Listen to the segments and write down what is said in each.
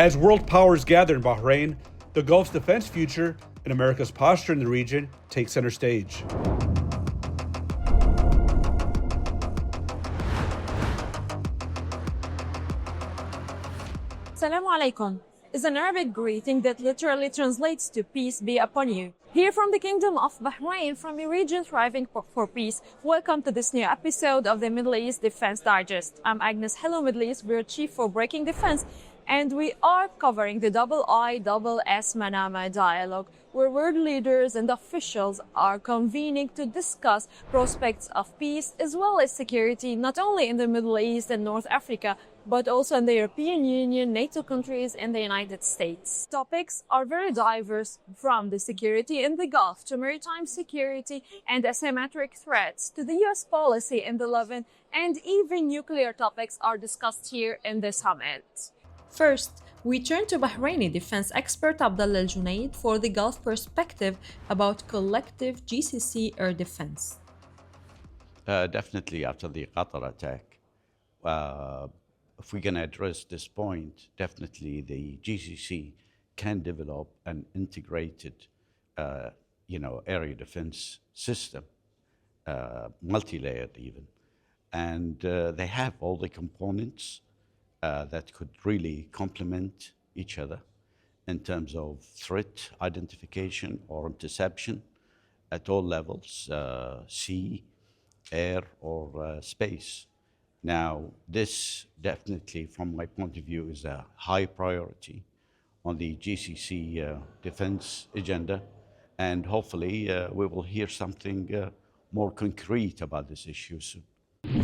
As world powers gather in Bahrain, the Gulf's defense future and America's posture in the region take center stage. Assalamu alaikum is an Arabic greeting that literally translates to peace be upon you. Here from the Kingdom of Bahrain, from a region thriving for peace, welcome to this new episode of the Middle East Defense Digest. I'm Agnes, Helou, Middle East Bureau Chief for Breaking Defense, and we are covering the IISS Manama Dialogue, where world leaders and officials are convening to discuss prospects of peace as well as security, not only in the Middle East and North Africa, but also in the European Union, NATO countries, and the United States. Topics are very diverse, from the security in the Gulf to maritime security and asymmetric threats to the US policy in the Levant, and even nuclear topics are discussed here in the summit. First, we turn to Bahraini defense expert Abdullah Al-Junaid for the Gulf perspective about collective GCC air defense. Definitely after the Qatar attack, if we're going to address this point, definitely the GCC can develop an integrated, area defense system, multi-layered even. And they have all the components that could really complement each other in terms of threat identification or interception at all levels, sea, air, or space. Now, this definitely, from my point of view, is a high priority on the GCC defense agenda, and hopefully we will hear something more concrete about this issue soon.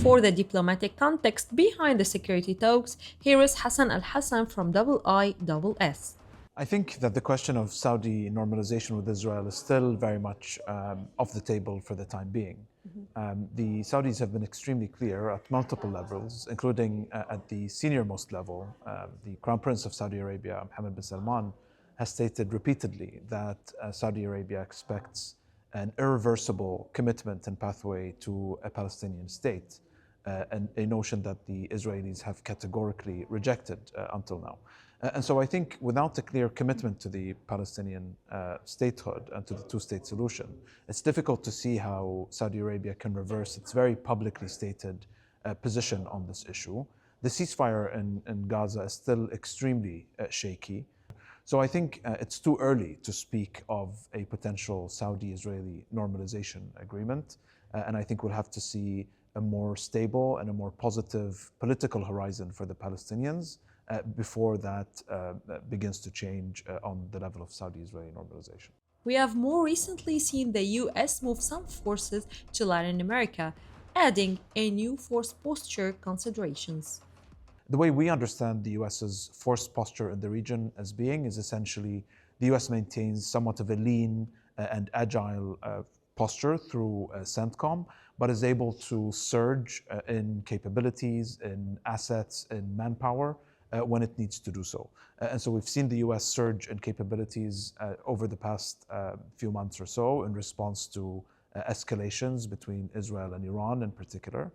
For the diplomatic context behind the security talks, here is Hassan Al-Hassan from IISS. I think that the question of Saudi normalization with Israel is still very much off the table for the time being. The Saudis have been extremely clear at multiple levels, including at the senior-most level. The Crown Prince of Saudi Arabia, Mohammed bin Salman, has stated repeatedly that Saudi Arabia expects an irreversible commitment and pathway to a Palestinian state, and a notion that the Israelis have categorically rejected until now. And so I think without a clear commitment to the Palestinian statehood and to the two-state solution, it's difficult to see how Saudi Arabia can reverse its very publicly stated position on this issue. The ceasefire in Gaza is still extremely shaky. So I think it's too early to speak of a potential Saudi-Israeli normalization agreement. And I think we'll have to see a more stable and a more positive political horizon for the Palestinians before that begins to change on the level of Saudi-Israeli normalization. We have more recently seen the US move some forces to Latin America, adding a new force posture considerations. The way we understand the US's force posture in the region as being is essentially the US maintains somewhat of a lean and agile posture through CENTCOM, but is able to surge in capabilities, in assets, in manpower when it needs to do so. And so we've seen the US surge in capabilities over the past few months or so in response to escalations between Israel and Iran in particular.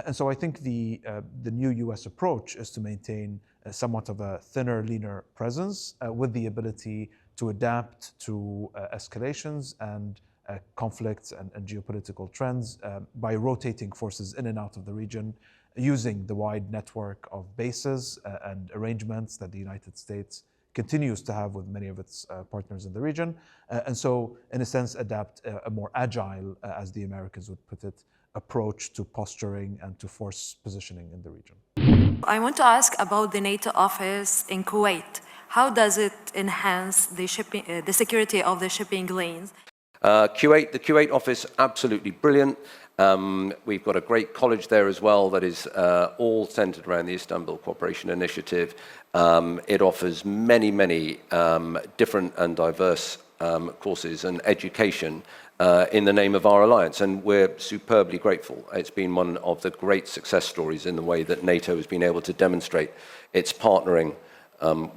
And so I think the new US approach is to maintain somewhat of a thinner, leaner presence with the ability to adapt to escalations and conflicts and geopolitical trends by rotating forces in and out of the region, using the wide network of bases and arrangements that the United States continues to have with many of its partners in the region. And so, in a sense, adapt a more agile, as the Americans would put it, approach to posturing and to force positioning in the region. I want to ask about the NATO office in Kuwait. How does it enhance the security of the shipping lanes? The Kuwait office, absolutely brilliant. We've got a great college there as well that is all centered around the Istanbul Cooperation Initiative. It offers many different and diverse courses and education in the name of our alliance, and we're superbly grateful. It's been one of the great success stories in the way that NATO has been able to demonstrate its partnering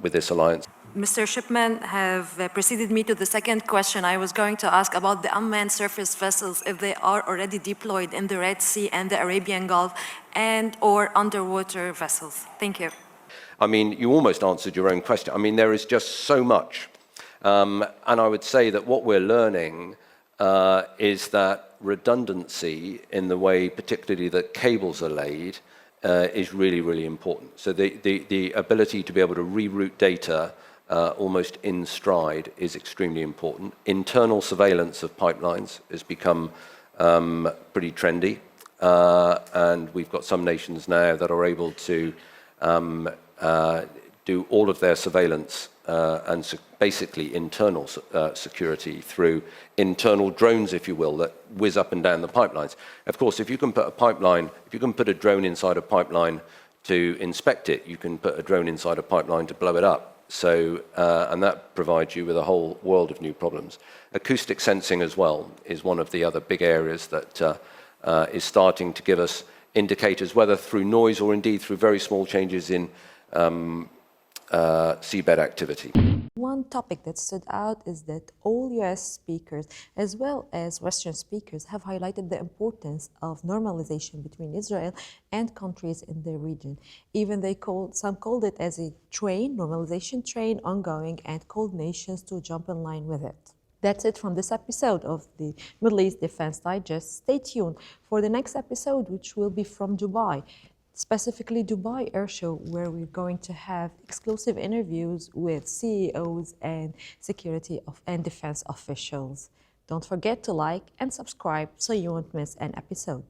with this alliance. Mr. Shipman have preceded me to the second question I was going to ask about the unmanned surface vessels, if they are already deployed in the Red Sea and the Arabian Gulf, and or underwater vessels. Thank you. I mean, you almost answered your own question. I mean, there is just so much. And I would say that what we're learning is that redundancy in the way, particularly that cables are laid, is really, really important. So the ability to be able to reroute data almost in stride is extremely important. Internal surveillance of pipelines has become pretty trendy. And we've got some nations now that are able to do all of their surveillance and basically internal security through internal drones, if you will, that whiz up and down the pipelines. Of course, if you can put a drone inside a pipeline to inspect it, you can put a drone inside a pipeline to blow it up. So, and that provides you with a whole world of new problems. Acoustic sensing as well is one of the other big areas that is starting to give us indicators, whether through noise or indeed through very small changes in seabed activity. One topic that stood out is that all US speakers, as well as Western speakers, have highlighted the importance of normalization between Israel and countries in the region. Even some called it as a normalization train ongoing, and called nations to jump in line with it. That's it from this episode of the Middle East Defense Digest. Stay tuned for the next episode, which will be from Dubai, specifically Dubai Air Show, where we're going to have exclusive interviews with CEOs and security and defense officials. Don't forget to like and subscribe so you won't miss an episode.